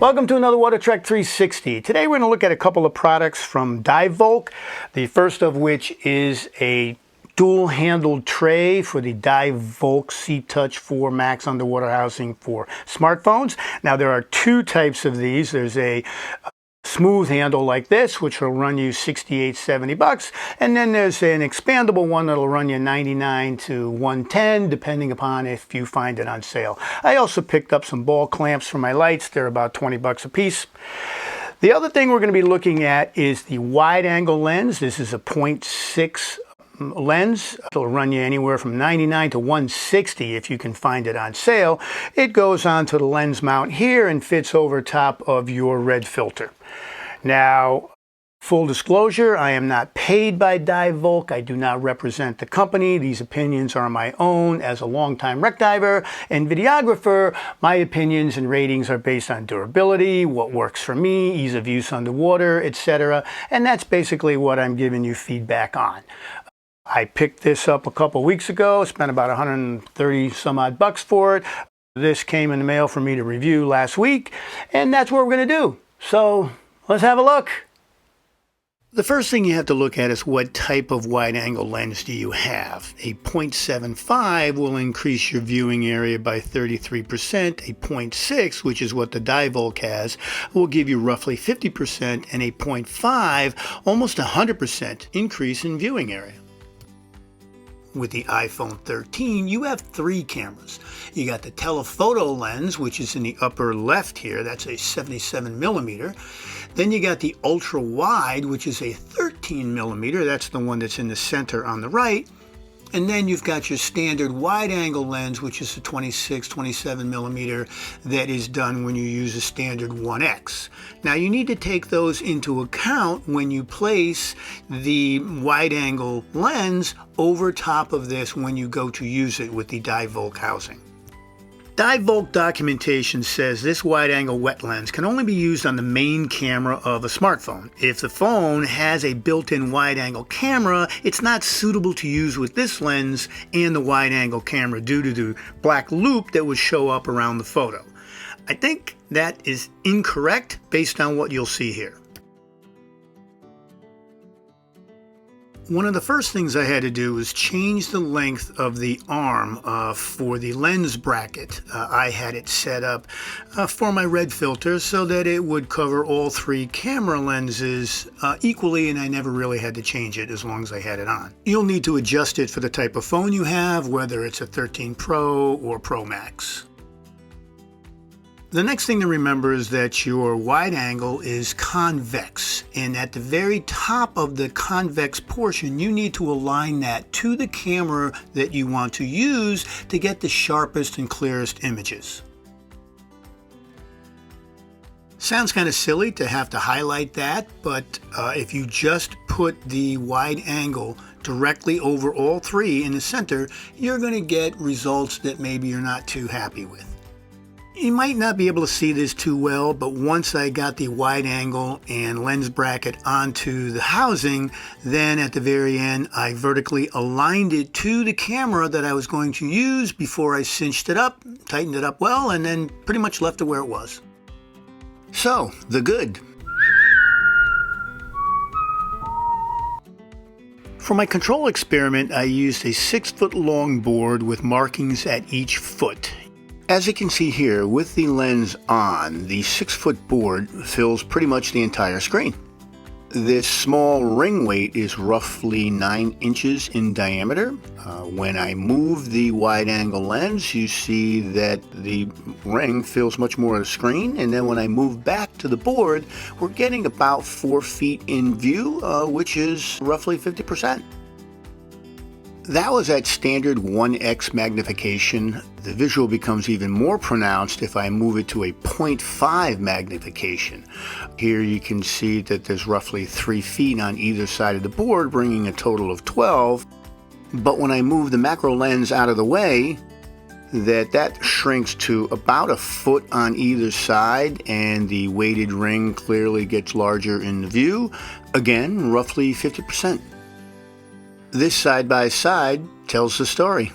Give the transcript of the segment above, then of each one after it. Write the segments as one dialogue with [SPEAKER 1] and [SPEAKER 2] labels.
[SPEAKER 1] Welcome to another Watertrek 360. Today we're going to look at a couple of products from Divevolk. The first of which is a dual-handled tray for the Divevolk Seatouch 4 Max underwater housing for smartphones. Now there are two types of these. There's a smooth handle like this, which will run you $68-70, and then there's an expandable one that'll run you $99 to $110, depending upon if you find it on sale. I also picked up some ball clamps for my lights. They're about 20 bucks a piece. The other thing we're going to be looking at is the wide angle lens. This is a 0.6 lens. It'll run you anywhere from $99 to $160 if you can find it on sale. It goes onto the lens mount here and fits over top of your red filter. Now, full disclosure, I am not paid by Divevolk. I do not represent the company. These opinions are my own. As a longtime wreck diver and videographer, my opinions and ratings are based on durability, what works for me, ease of use underwater, etc. And that's basically what I'm giving you feedback on. I picked this up a couple weeks ago, spent about 130 some odd bucks for it. This came in the mail for me to review last week, and that's what we're going to do. So let's have a look. The first thing you have to look at is what type of wide angle lens do you have. A 0.75 will increase your viewing area by 33%. A 0.6, which is what the Divevolk has, will give you roughly 50%, and a 0.5, almost 100% increase in viewing area. With the iPhone 13, you have three cameras. You got the telephoto lens, which is in the upper left here. That's a 77 millimeter. Then you got the ultra wide, which is a 13 millimeter. That's the one that's in the center on the right. And then you've got your standard wide angle lens, which is a 26, 27 millimeter that is done when you use a standard 1X. Now you need to take those into account when you place the wide angle lens over top of this when you go to use it with the Divevolk housing. Divevolk documentation says this wide-angle wet lens can only be used on the main camera of a smartphone. If the phone has a built-in wide-angle camera, it's not suitable to use with this lens and the wide-angle camera due to the black loop that would show up around the photo. I think that is incorrect based on what you'll see here. One of the first things I had to do was change the length of the arm for the lens bracket. I had it set up for my red filter so that it would cover all three camera lenses equally, and I never really had to change it as long as I had it on. You'll need to adjust it for the type of phone you have, whether it's a 13 Pro or Pro Max. The next thing to remember is that your wide angle is convex, and at the very top of the convex portion you need to align that to the camera that you want to use to get the sharpest and clearest images. Sounds kind of silly to have to highlight that, but if you just put the wide angle directly over all three in the center, you're going to get results that maybe you're not too happy with. You might not be able to see this too well, but once I got the wide angle and lens bracket onto the housing, then at the very end I vertically aligned it to the camera that I was going to use before I cinched it up, tightened it up well, and then pretty much left it where it was. So, the good. For my control experiment, I used a 6-foot long board with markings at each foot. As you can see here, with the lens on, the 6-foot board fills pretty much the entire screen. This small ring weight is roughly 9 inches in diameter. When I move the wide angle lens, you see that the ring fills much more of the screen, and then when I move back to the board, we're getting about 4 feet in view, which is roughly 50%. That was at standard 1x magnification. The visual becomes even more pronounced if I move it to a 0.5 magnification. Here you can see that there's roughly 3 feet on either side of the board, bringing a total of 12. But when I move the macro lens out of the way, that shrinks to about a foot on either side, and the weighted ring clearly gets larger in the view. Again, roughly 50%. This side by side tells the story.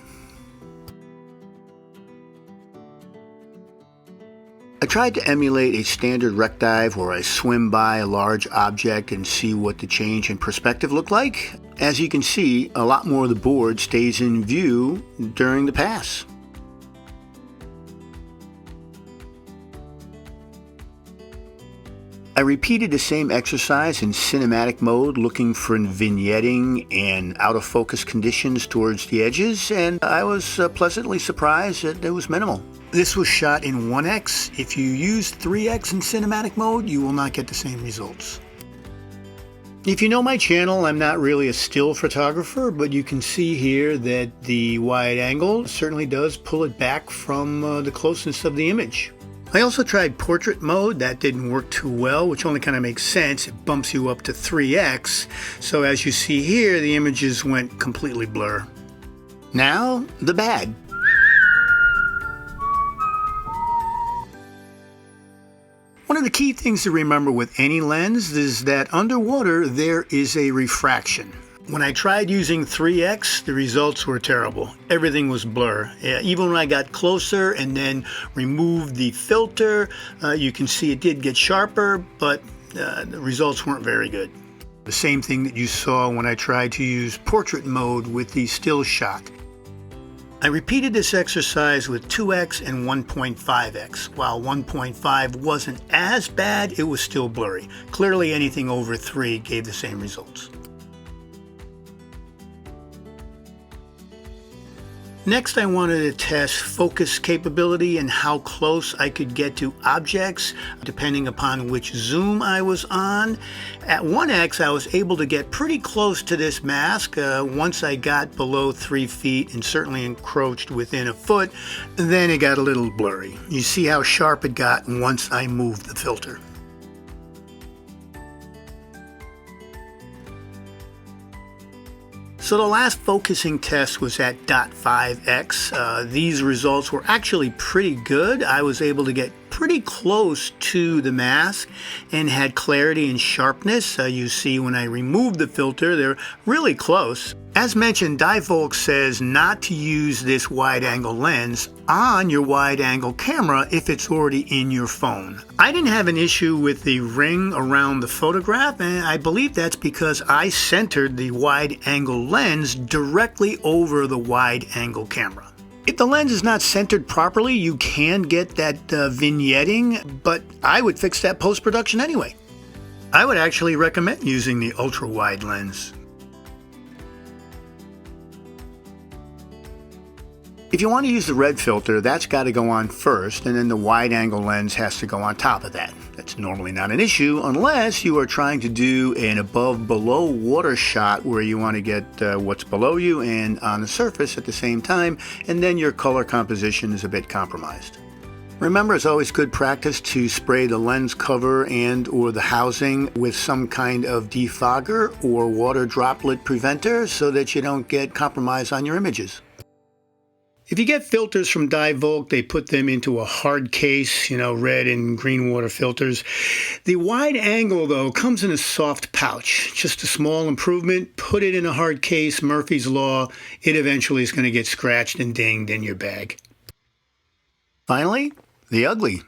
[SPEAKER 1] I tried to emulate a standard wreck dive where I swim by a large object and see what the change in perspective looked like. As you can see, a lot more of the board stays in view during the pass. I repeated the same exercise in cinematic mode, looking for vignetting and out of focus conditions towards the edges, and I was pleasantly surprised that it was minimal. This was shot in 1x. If you use 3x in cinematic mode, you will not get the same results. If you know my channel, I'm not really a still photographer, but you can see here that the wide angle certainly does pull it back from the closeness of the image. I also tried portrait mode. That didn't work too well, which only kind of makes sense. It bumps you up to 3x. So as you see here, the images went completely blur. Now, the bad. One of the key things to remember with any lens is that underwater there is a refraction. When I tried using 3x, the results were terrible. Everything was blur. Even when I got closer and then removed the filter, you can see it did get sharper, but the results weren't very good. The same thing that you saw when I tried to use portrait mode with the still shot. I repeated this exercise with 2x and 1.5x. While 1.5 wasn't as bad, it was still blurry. Clearly anything over 3 gave the same results. Next, I wanted to test focus capability and how close I could get to objects depending upon which zoom I was on. At 1x, I was able to get pretty close to this mask. Once I got below 3 feet and certainly encroached within a foot, then it got a little blurry. You see how sharp it got once I moved the filter. So the last focusing test was at 0.5x. These results were actually pretty good. I was able to get pretty close to the mask and had clarity and sharpness. You see when I removed the filter, they're really close. As mentioned, Divevolk says not to use this wide-angle lens on your wide-angle camera if it's already in your phone. I didn't have an issue with the ring around the photograph, and I believe that's because I centered the wide-angle lens directly over the wide-angle camera. If the lens is not centered properly, you can get that vignetting, but I would fix that post-production anyway. I would actually recommend using the ultra-wide lens. If you want to use the red filter, that's got to go on first, and then the wide-angle lens has to go on top of that. That's normally not an issue unless you are trying to do an above-below water shot where you want to get what's below you and on the surface at the same time, and then your color composition is a bit compromised. Remember, it's always good practice to spray the lens cover and or the housing with some kind of defogger or water droplet preventer so that you don't get compromise on your images. If you get filters from Divevolk, they put them into a hard case, red and green water filters. The wide angle, though, comes in a soft pouch. Just a small improvement. Put it in a hard case, Murphy's Law. It eventually is going to get scratched and dinged in your bag. Finally, the ugly.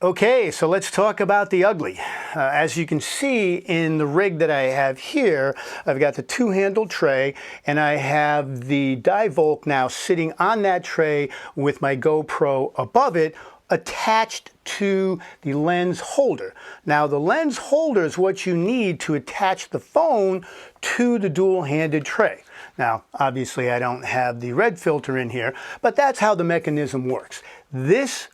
[SPEAKER 1] Okay, so let's talk about the ugly. As you can see in the rig that I have here, I've got the two-handled tray, and I have the Divevolk now sitting on that tray with my GoPro above it, attached to the lens holder. Now, the lens holder is what you need to attach the phone to the dual-handed tray. Now, obviously, I don't have the red filter in here, but that's how the mechanism works. This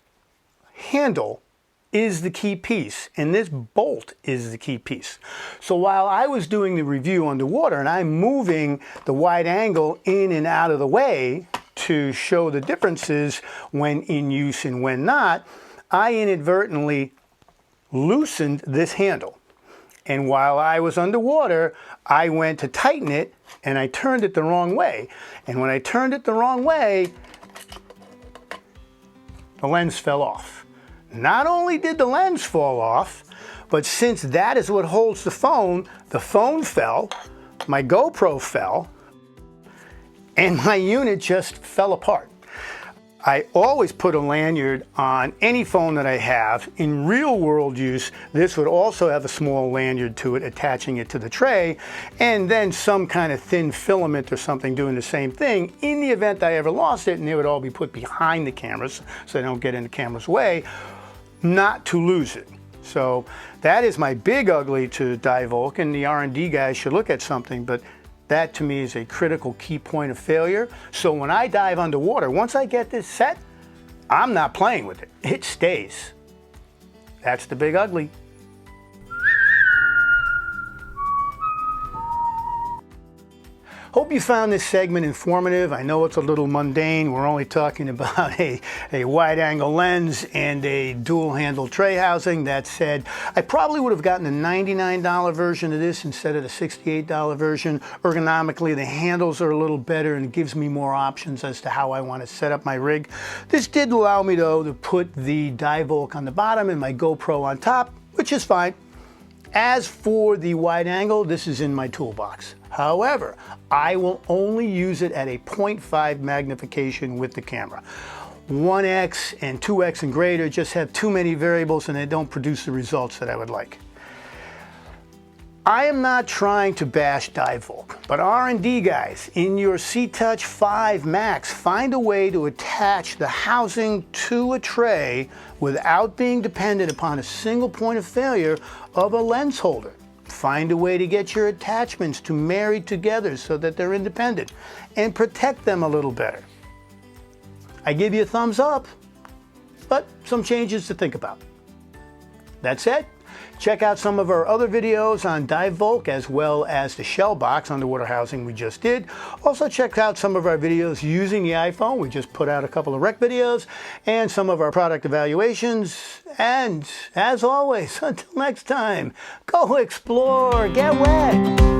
[SPEAKER 1] handle is the key piece, and this bolt is the key piece. So while I was doing the review underwater and I'm moving the wide angle in and out of the way to show the differences when in use and when not, I inadvertently loosened this handle. And while I was underwater, I went to tighten it and I turned it the wrong way. And when I turned it the wrong way, the lens fell off. Not only did the lens fall off, but since that is what holds the phone fell, my GoPro fell, and my unit just fell apart. I always put a lanyard on any phone that I have. In real world use, this would also have a small lanyard to it, attaching it to the tray, and then some kind of thin filament or something doing the same thing. In the event I ever lost it, and they would all be put behind the cameras so they don't get in the camera's way, not to lose it. So that is my big ugly to Divevolk, and the R&D guys should look at something, but that to me is a critical key point of failure. So when I dive underwater, once I get this set, I'm not playing with it. It stays. That's the big ugly. Hope you found this segment informative. I know it's a little mundane. We're only talking about a wide-angle lens and a dual-handle tray housing. That said, I probably would have gotten the $99 version of this instead of the $68 version. Ergonomically, the handles are a little better and it gives me more options as to how I want to set up my rig. This did allow me, though, to put the Divevolk on the bottom and my GoPro on top, which is fine. As for the wide angle, this is in my toolbox. However, I will only use it at a 0.5 magnification with the camera. 1x and 2x and greater just have too many variables and they don't produce the results that I would like. I am not trying to bash Divevolk, but R&D guys, in your Seatouch 5 Max, find a way to attach the housing to a tray without being dependent upon a single point of failure of a lens holder. Find a way to get your attachments to marry together so that they're independent and protect them a little better. I give you a thumbs up, but some changes to think about. That said, check out some of our other videos on Divevolk as well as the shell box underwater housing we just did. Also check out some of our videos using the iPhone. We just put out a couple of rec videos and some of our product evaluations. And as always, until next time, go explore, get wet.